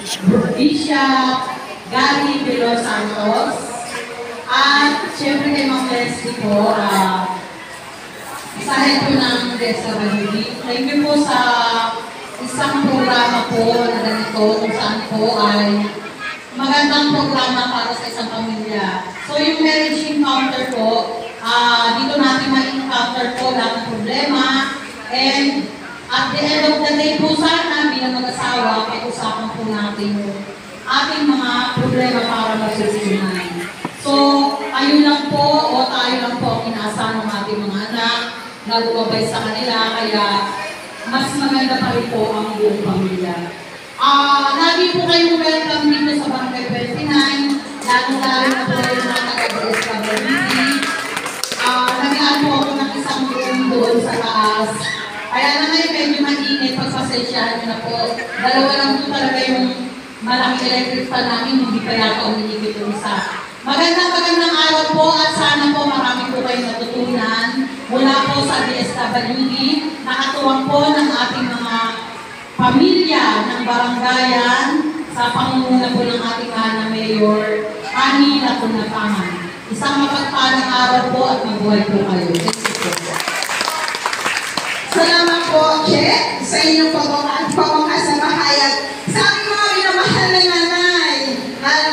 Bishop Gary de los Santos. At syempre kay Ma'am Leslie po, isa rin po ng DSWD. Thank you po sa isang programa po na ganito kung saan po ay magandang programa para sa isang pamilya. So yung marriage encounter po, dito natin ma-encounter po lahat ng problema. And at the end of the day po sana bilang mag-asawa, pag-usapan po natin yung ating mga problema para masolusyonan. So, ayun lang po, o tayo lang po ang inaasahan ng ating mga anak na lumabay sa kanila, kaya mas maganda pa rin po ang buong pamilya. Lagi po kayong welcome dito sa Barangay 29, lalo-lalo na po yung mga taga-DSWD. Nag-aan po ako ng isang room doon sa taas. Kaya na ngayon medyo mainit, pagpasensyahan nyo na po. Dalawa lang po talaga yung malaking electric fan namin, hindi pa yata umiligit yung isa. Magandang araw po at sana po marami po kayong natutunan mula po sa DSWD. Nakatuwang po ng ating mga pamilya ng barangayan sa pangunguna po ng ating na Mayor Ani Lapunapangan. Isang mapagpalang araw po at mabuhay po kayo. Salamat po, Che, sa inyong pagmamahayag. Sa aming mga minamahal na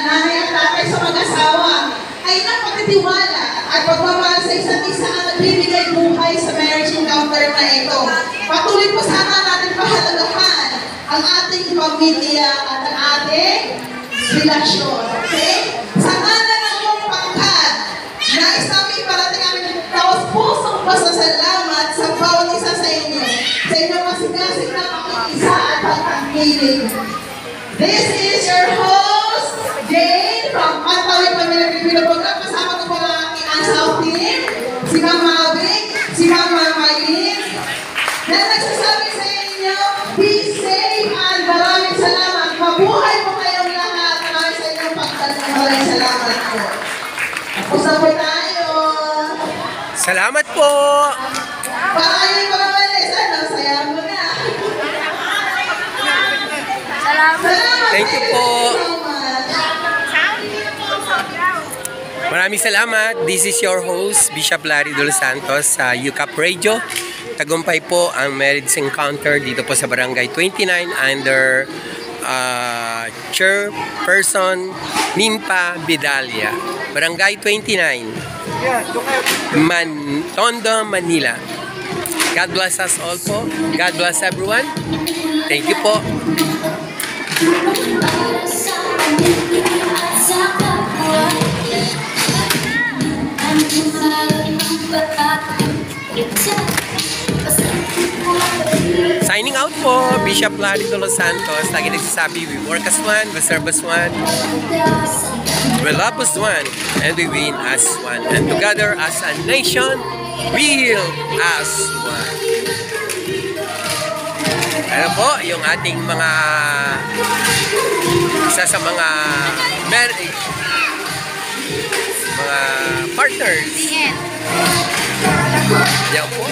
nanay at tatay sa mag-asawa, ay napakatiwala at pagmamahal sa isa't isa ang nagbibigay buhay sa marriage encounter na ito. Patuloy po sana natin pahalagahan ang ating pamilya at ang ating relasyon. Okay? Sa ngalan ng iyong pangkat, nais namin parating aming taos-pusong pasasalamat sa bawat isa sa inyo. Sa inyong masigasig na pakikisa at pagtangkilig. This is your host, Jane, from Pantawid Pamilya Pilipino Program. Kasama ko po ang aking South team, si Ma'am Mavic, si Ma'am Maylin, na nagsasabi sa inyo, be safe and maraming salamat. Mabuhay po kayong lahat. Maraming sa inyong pagtangkilig. Maraming salamat po. Tapos na po tayo. Salamat po! Para kayo yung mga malis, saya mo na. Salamat. Thank you po. So much. Maraming salamat. This is your host, Bishop Larry de los Santos sa UCAP Radio. Tagumpay po ang marriage encounter dito po sa Barangay 29 under Chairperson Nimpa Vidalia. Barangay 29, Tondo, Manila. God bless us all po. God bless everyone. Thank you po. Signing out po, Bishop Larry de los Santos. Lagi nagsasabi, we work as one, we serve as one, we love as one, and we win as one. And together as a nation, we'll as one. Ano po, yung ating mga isa sa mga marriage, mga partners. Yan po.